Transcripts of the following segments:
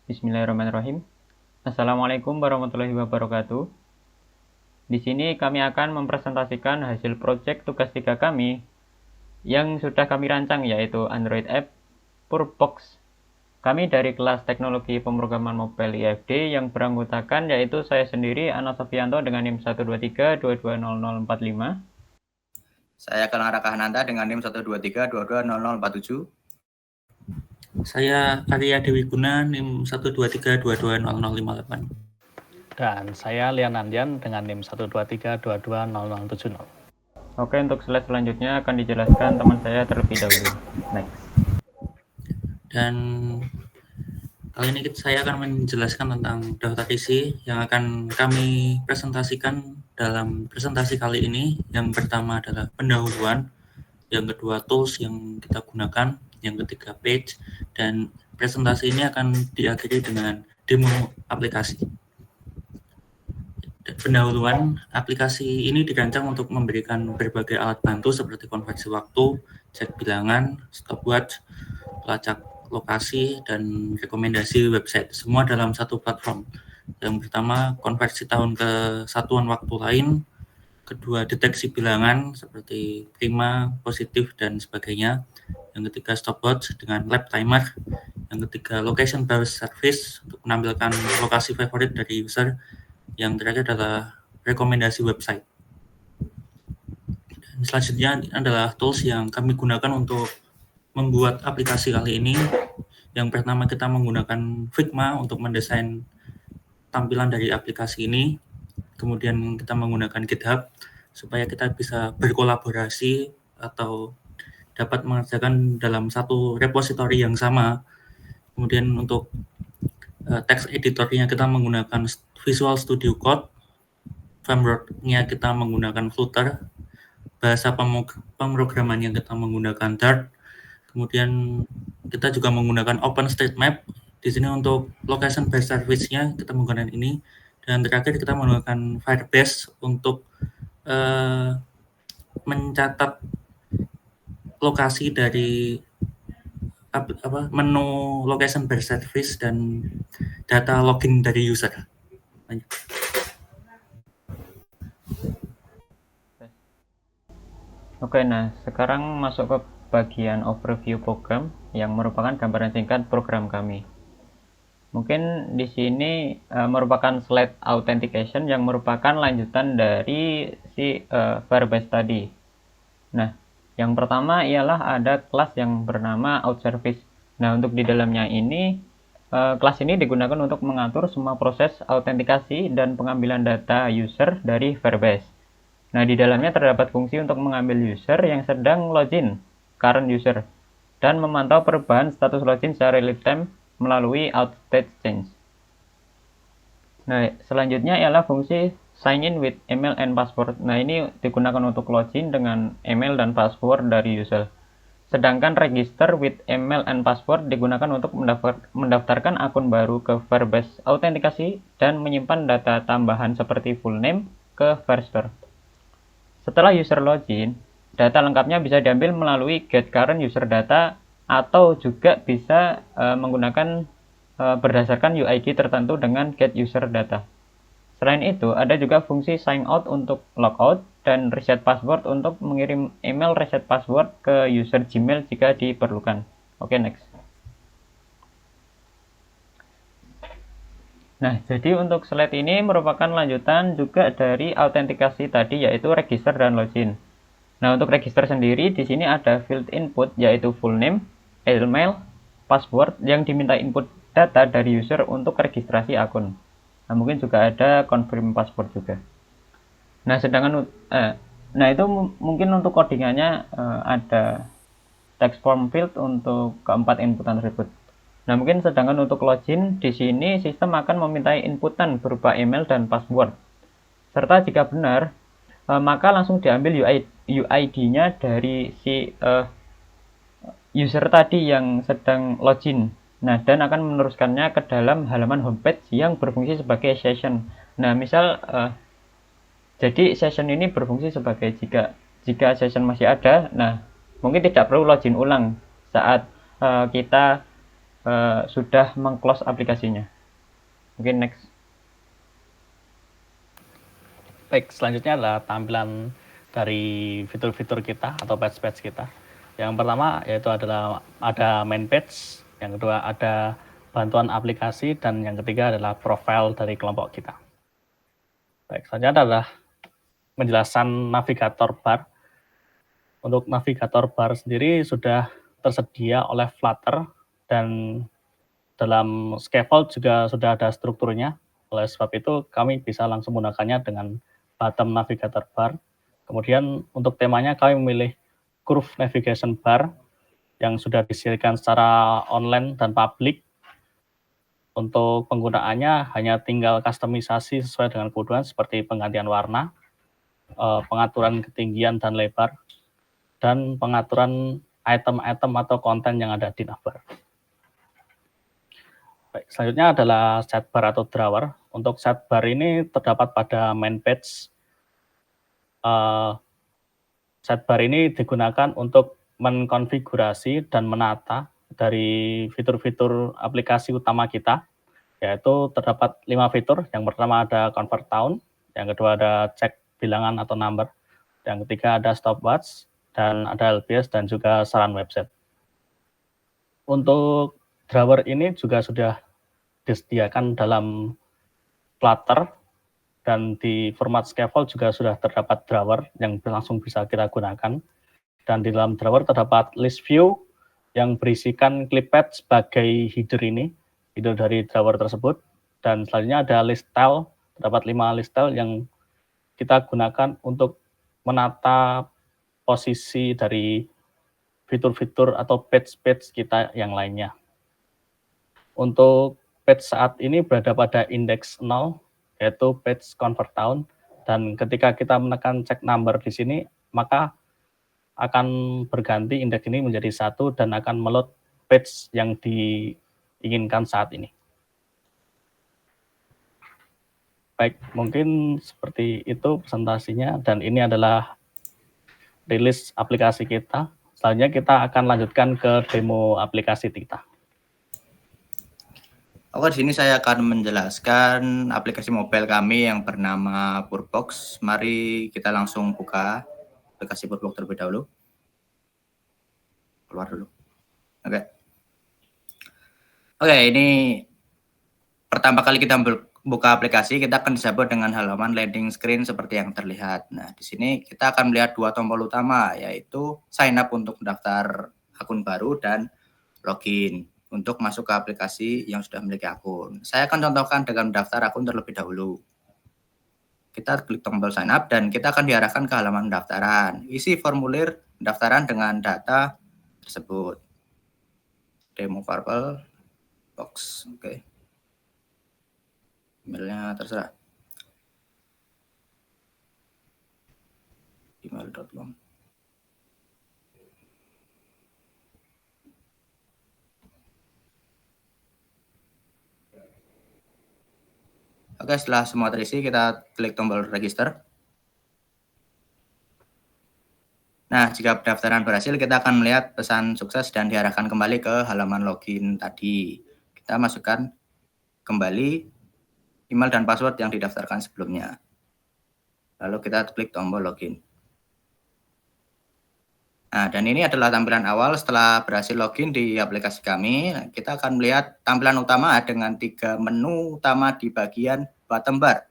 Bismillahirrahmanirrahim. Assalamualaikum warahmatullahi wabarakatuh. Di sini kami akan mempresentasikan hasil proyek tugas 3 kami yang sudah kami rancang, yaitu Android App Purbox. Kami dari kelas Teknologi Pemrograman Mobile IFD yang beranggotakan yaitu saya sendiri, Ana Sofianto dengan NIM 123220045. Saya Kelang Rakahananta dengan NIM 123220047. Saya Arya Dewi Guna, NIM 123220058. Dan saya Lian Andian dengan NIM 123220070. Oke, untuk slide selanjutnya akan dijelaskan teman saya terlebih dahulu. Next. Dan kali ini saya akan menjelaskan tentang daftar isi yang akan kami presentasikan dalam presentasi kali ini. Yang pertama adalah pendahuluan, yang kedua tools yang kita gunakan, yang ketiga page, dan presentasi ini akan diakhiri dengan demo aplikasi. Pendahuluan, aplikasi ini dirancang untuk memberikan berbagai alat bantu seperti konversi waktu, cek bilangan, stopwatch, pelacak lokasi, dan rekomendasi website, semua dalam satu platform. Yang pertama, konversi tahun ke satuan waktu lain, kedua, deteksi bilangan seperti prima, positif, dan sebagainya. Yang ketiga, stopwatch dengan lap timer. Yang ketiga, location based service untuk menampilkan lokasi favorit dari user. Yang terakhir adalah rekomendasi website. Dan selanjutnya adalah tools yang kami gunakan untuk membuat aplikasi kali ini. Yang pertama, kita menggunakan Figma untuk mendesain tampilan dari aplikasi ini. Kemudian kita menggunakan GitHub supaya kita bisa berkolaborasi atau dapat mengerjakan dalam satu repository yang sama. Kemudian untuk text editornya kita menggunakan Visual Studio Code, frameworknya kita menggunakan Flutter, bahasa pemrogramannya kita menggunakan Dart. Kemudian kita juga menggunakan OpenStreetMap. Di sini untuk location based service-nya kita menggunakan ini. Dan terakhir kita menggunakan Firebase untuk mencatat lokasi dari menu location based service dan data login dari user. Oke, nah sekarang masuk ke bagian overview program yang merupakan gambaran singkat program kami. Mungkin di sini merupakan slide authentication yang merupakan lanjutan dari si Firebase tadi. Nah, yang pertama ialah ada kelas yang bernama outService. Nah, untuk di dalamnya ini, kelas ini digunakan untuk mengatur semua proses autentikasi dan pengambilan data user dari Firebase. Nah, di dalamnya terdapat fungsi untuk mengambil user yang sedang login, current user, dan memantau perubahan status login secara real time melalui outstate change. Nah, selanjutnya ialah fungsi sign in with email and password. Nah, ini digunakan untuk login dengan email dan password dari user. Sedangkan register with email and password digunakan untuk mendaftarkan akun baru ke Firebase autentikasi dan menyimpan data tambahan seperti full name ke Firestore. Setelah user login, data lengkapnya bisa diambil melalui get current user data atau juga bisa menggunakan berdasarkan UID tertentu dengan get user data. Selain itu, ada juga fungsi sign out untuk logout dan reset password untuk mengirim email reset password ke user Gmail jika diperlukan. Oke, next. Nah, jadi untuk slide ini merupakan lanjutan juga dari autentikasi tadi, yaitu register dan login. Nah, untuk register sendiri di sini ada field input yaitu full name, email, password yang diminta input data dari user untuk registrasi akun. Nah, mungkin juga ada confirm password juga. Nah, sedangkan itu mungkin untuk codingannya ada text form field untuk keempat inputan tersebut. Nah, mungkin sedangkan untuk login di sini sistem akan memintai inputan berupa email dan password. Serta jika benar, maka langsung diambil UID-nya dari si user tadi yang sedang login. Nah, dan akan meneruskannya ke dalam halaman homepage yang berfungsi sebagai session. Nah, misal jadi session ini berfungsi sebagai jika session masih ada, nah mungkin tidak perlu login ulang saat kita sudah meng-close aplikasinya. Mungkin next. Baik, selanjutnya adalah tampilan dari fitur-fitur kita atau page-page kita. Yang pertama yaitu adalah ada main page, yang kedua ada bantuan aplikasi, dan yang ketiga adalah profile dari kelompok kita. Baik, selanjutnya adalah penjelasan navigator bar. Untuk navigator bar sendiri sudah tersedia oleh Flutter, dan dalam scaffold juga sudah ada strukturnya. Oleh sebab itu kami bisa langsung menggunakannya dengan bottom navigator bar. Kemudian untuk temanya kami memilih curve navigation bar yang sudah disediakan secara online dan publik. Untuk penggunaannya hanya tinggal kustomisasi sesuai dengan kebutuhan seperti penggantian warna, pengaturan ketinggian dan lebar, dan pengaturan item-item atau konten yang ada di navbar. Baik, selanjutnya adalah sidebar atau drawer. Untuk sidebar ini terdapat pada main page. Sidebar ini digunakan untuk mengkonfigurasi dan menata dari fitur-fitur aplikasi utama kita, yaitu terdapat 5 fitur. Yang pertama ada convert town, yang kedua ada cek bilangan atau number, yang ketiga ada stopwatch, dan ada LBS dan juga saran website. Untuk drawer ini juga sudah disediakan dalam Flutter, dan di format scaffold juga sudah terdapat drawer yang langsung bisa kita gunakan. Dan di dalam drawer terdapat list view yang berisikan clipad sebagai header ini, header dari drawer tersebut. Dan selanjutnya ada list style, terdapat 5 list style yang kita gunakan untuk menata posisi dari fitur-fitur atau page-page kita yang lainnya. Untuk page saat ini berada pada indeks 0, yaitu page convert town, dan ketika kita menekan check number di sini, maka akan berganti indeks ini menjadi 1 dan akan meload page yang diinginkan saat ini. Baik, mungkin seperti itu presentasinya, dan ini adalah rilis aplikasi kita. Selanjutnya kita akan lanjutkan ke demo aplikasi kita. Oke, di sini saya akan menjelaskan aplikasi mobile kami yang bernama Purbox. Mari kita langsung buka aplikasi Purbox terlebih dahulu. Keluar dulu. Oke, ini pertama kali kita buka aplikasi, kita akan disambut dengan halaman landing screen seperti yang terlihat. Nah, di sini kita akan melihat 2 tombol utama, yaitu sign up untuk mendaftar akun baru dan login untuk masuk ke aplikasi yang sudah memiliki akun. Saya akan contohkan dengan mendaftar akun terlebih dahulu. Kita klik tombol sign up dan kita akan diarahkan ke halaman pendaftaran. Isi formulir pendaftaran dengan data tersebut. Demo purple box, oke. Emailnya terserah. email.com. Oke, setelah semua terisi, kita klik tombol register. Nah, jika pendaftaran berhasil, kita akan melihat pesan sukses dan diarahkan kembali ke halaman login tadi. Kita masukkan kembali email dan password yang didaftarkan sebelumnya. Lalu kita klik tombol login. Nah, dan ini adalah tampilan awal setelah berhasil login di aplikasi kami. Kita akan melihat tampilan utama dengan 3 menu utama di bagian bottom bar.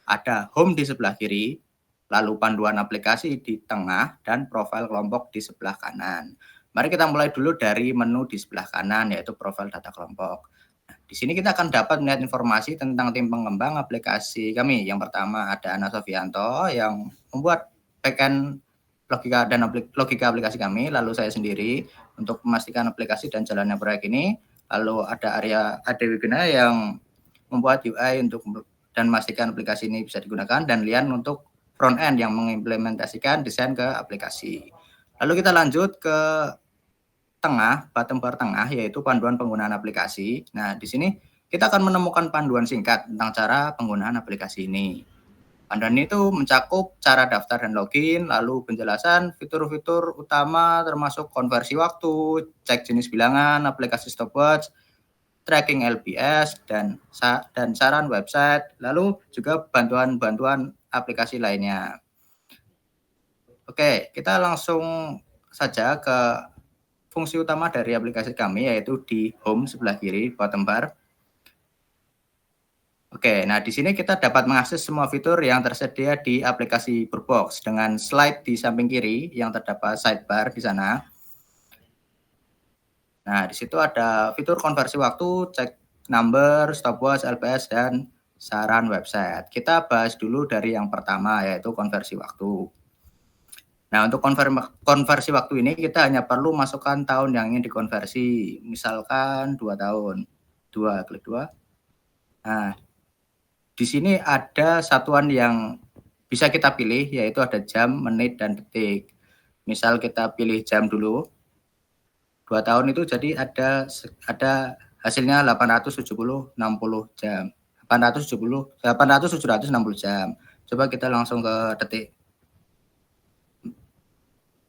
Ada home di sebelah kiri, lalu panduan aplikasi di tengah, dan profil kelompok di sebelah kanan. Mari kita mulai dulu dari menu di sebelah kanan, yaitu profil data kelompok. Nah, di sini kita akan dapat melihat informasi tentang tim pengembang aplikasi kami. Yang pertama ada Ana Sofianto yang membuat backend logika aplikasi kami, lalu saya sendiri untuk memastikan aplikasi dan jalannya proyek ini, lalu ada Arya Adewiguna yang membuat UI dan memastikan aplikasi ini bisa digunakan, dan Lian untuk front end yang mengimplementasikan desain ke aplikasi. Lalu kita lanjut ke tengah, bottom bar tengah, yaitu panduan penggunaan aplikasi. Nah, di sini kita akan menemukan panduan singkat tentang cara penggunaan aplikasi ini. Panduan itu mencakup cara daftar dan login, lalu penjelasan fitur-fitur utama termasuk konversi waktu, cek jenis bilangan, aplikasi stopwatch, tracking LBS, dan saran website, lalu juga bantuan-bantuan aplikasi lainnya. Oke, kita langsung saja ke fungsi utama dari aplikasi kami, yaitu di home sebelah kiri, bottom bar. Oke, nah di sini kita dapat mengakses semua fitur yang tersedia di aplikasi Burbox dengan slide di samping kiri yang terdapat sidebar di sana. Nah, di situ ada fitur konversi waktu, cek number, stopwatch, LBS, dan saran website. Kita bahas dulu dari yang pertama, yaitu konversi waktu. Nah, untuk konversi waktu ini kita hanya perlu masukkan tahun yang ingin dikonversi. Misalkan 2 tahun. 2, klik 2. Nah, di sini ada satuan yang bisa kita pilih, yaitu ada jam, menit, dan detik. Misal kita pilih jam dulu. 2 tahun itu jadi ada hasilnya 860 jam. 760 jam. Coba kita langsung ke detik.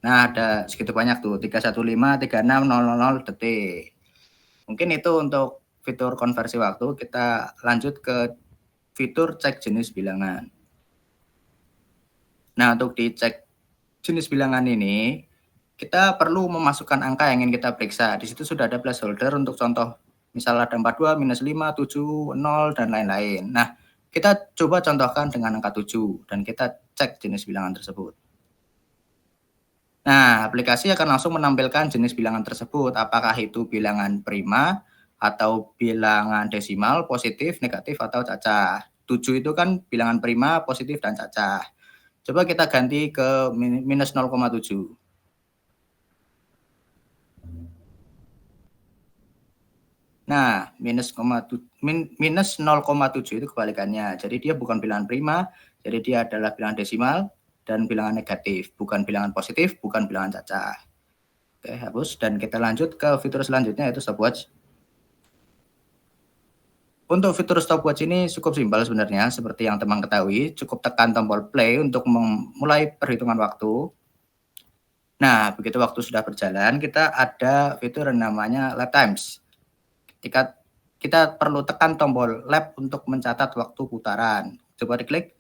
Nah, ada segitu banyak tuh, 315.36.000 detik. Mungkin itu untuk fitur konversi waktu. Kita lanjut ke fitur cek jenis bilangan. Nah, untuk dicek jenis bilangan ini, kita perlu memasukkan angka yang ingin kita periksa. Di situ sudah ada placeholder untuk contoh. Misal ada 42, minus 5, 7, 0, dan lain-lain. Nah, kita coba contohkan dengan angka 7, dan kita cek jenis bilangan tersebut. Nah, aplikasi akan langsung menampilkan jenis bilangan tersebut, apakah itu bilangan prima, atau bilangan desimal, positif, negatif, atau cacah. 7 itu kan bilangan prima, positif, dan cacah. Coba kita ganti ke minus 0,7. Nah, minus 0,7 itu kebalikannya. Jadi dia bukan bilangan prima, jadi dia adalah bilangan desimal dan bilangan negatif, bukan bilangan positif, bukan bilangan cacah. Oke, hapus dan kita lanjut ke fitur selanjutnya, yaitu stopwatch. Untuk fitur stopwatch ini cukup simpel sebenarnya, seperti yang teman ketahui, cukup tekan tombol play untuk memulai perhitungan waktu. Nah, begitu waktu sudah berjalan, kita ada fitur yang namanya lap times. Ketika kita perlu tekan tombol lap untuk mencatat waktu putaran. Coba diklik.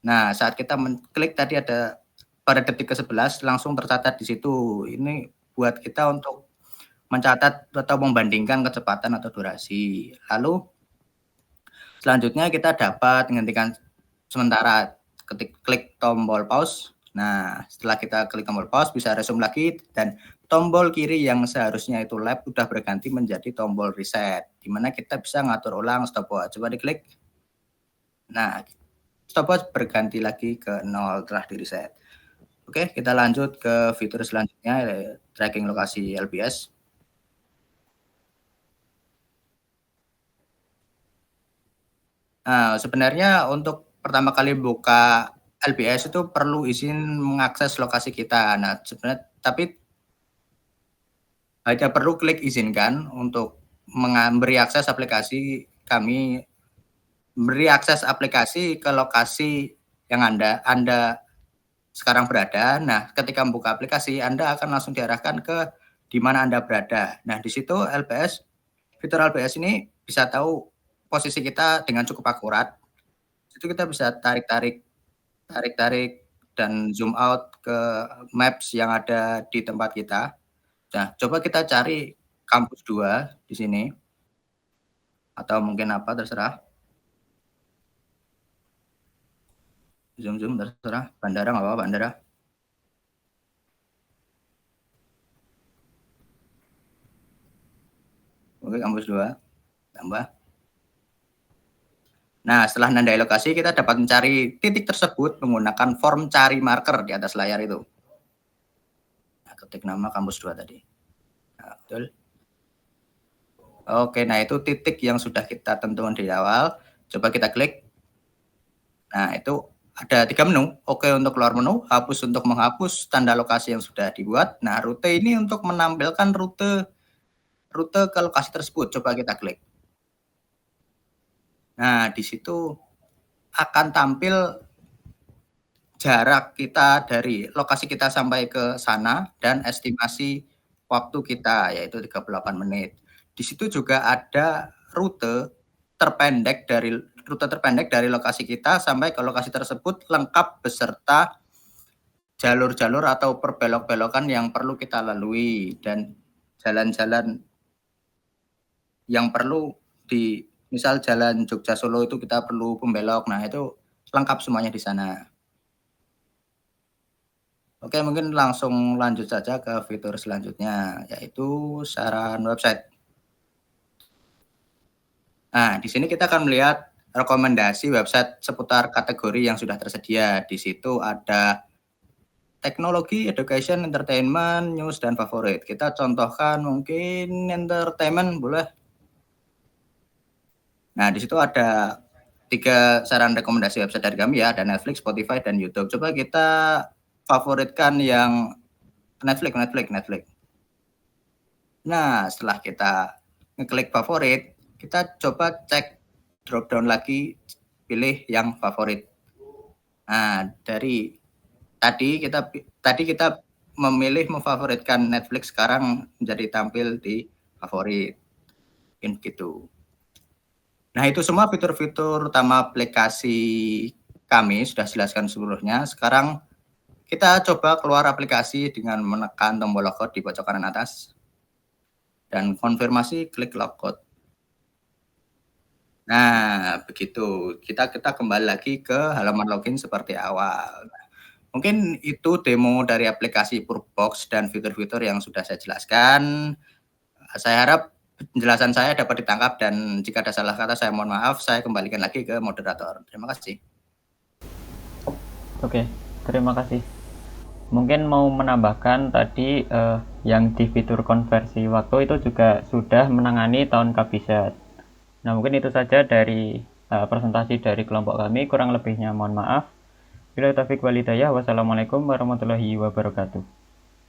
Nah, saat kita mengklik tadi ada pada detik ke-11 langsung tercatat di situ. Ini buat kita untuk mencatat atau membandingkan kecepatan atau durasi. Lalu selanjutnya kita dapat menghentikan sementara klik tombol pause. Nah, setelah kita klik tombol pause bisa resume lagi, dan tombol kiri yang seharusnya itu lap udah berganti menjadi tombol reset, di mana kita bisa ngatur ulang stopwatch. Coba diklik. Nah, stopwatch berganti lagi ke 0 telah di reset. Oke, kita lanjut ke fitur selanjutnya, tracking lokasi LBS. Nah, sebenarnya untuk pertama kali buka LBS itu perlu izin mengakses lokasi kita. Nah, sebenarnya tapi hanya perlu klik izinkan untuk memberi akses aplikasi kami, memberi akses aplikasi ke lokasi yang Anda sekarang berada. Nah, ketika membuka aplikasi, Anda akan langsung diarahkan ke di mana Anda berada. Nah, di situ fitur LBS ini bisa tahu posisi kita dengan cukup akurat. Itu kita bisa tarik-tarik dan zoom out ke maps yang ada di tempat kita. Nah, coba kita cari kampus 2 di sini. Atau mungkin apa, terserah. Zoom terserah. Bandara nggak apa-apa, bandara. Oke, kampus 2. Tambah. Nah, setelah menandai lokasi, kita dapat mencari titik tersebut menggunakan form cari marker di atas layar itu. Nah, ketik nama kampus 2 tadi. Nah, betul. Oke, nah itu titik yang sudah kita tentukan di awal. Coba kita klik. Nah, itu ada 3 menu. Oke untuk keluar menu, hapus untuk menghapus tanda lokasi yang sudah dibuat. Nah, rute ini untuk menampilkan rute ke lokasi tersebut. Coba kita klik. Nah, di situ akan tampil jarak kita dari lokasi kita sampai ke sana dan estimasi waktu kita, yaitu 38 menit. di situ juga ada rute terpendek dari lokasi kita sampai ke lokasi tersebut lengkap beserta jalur-jalur atau perbelok-belokan yang perlu kita lalui dan jalan-jalan yang perlu misal jalan Jogja Solo itu kita perlu pembelok. Nah, itu lengkap semuanya di sana. Oke, mungkin langsung lanjut saja ke fitur selanjutnya, yaitu saran website. Nah, di sini kita akan melihat rekomendasi website seputar kategori yang sudah tersedia. Di situ ada teknologi, education, entertainment, news, dan favorit. Kita contohkan mungkin entertainment, boleh. Nah, di situ ada 3 saran rekomendasi website dari kami ya, ada Netflix, Spotify, dan YouTube. Coba kita favoritkan yang Netflix. Nah, setelah kita ngeklik favorit, kita coba cek drop down lagi, pilih yang favorit. Nah, dari tadi kita memilih memfavoritkan Netflix, sekarang menjadi tampil di favorit. Mungkin gitu. Nah, itu semua fitur-fitur utama aplikasi kami sudah jelaskan seluruhnya. Sekarang kita coba keluar aplikasi dengan menekan tombol logout di pojok kanan atas dan konfirmasi klik logout. Nah, begitu. Kita kembali lagi ke halaman login seperti awal. Mungkin itu demo dari aplikasi Purbox dan fitur-fitur yang sudah saya jelaskan. Saya harap penjelasan saya dapat ditangkap dan jika ada salah kata saya mohon maaf. Saya kembalikan lagi ke moderator. Terima kasih. Oke, terima kasih. Mungkin mau menambahkan tadi yang di fitur konversi waktu itu juga sudah menangani tahun kabisat. Nah, mungkin itu saja dari presentasi dari kelompok kami. Kurang lebihnya mohon maaf. Bila taufiq wal hidayah. Wassalamualaikum warahmatullahi wabarakatuh.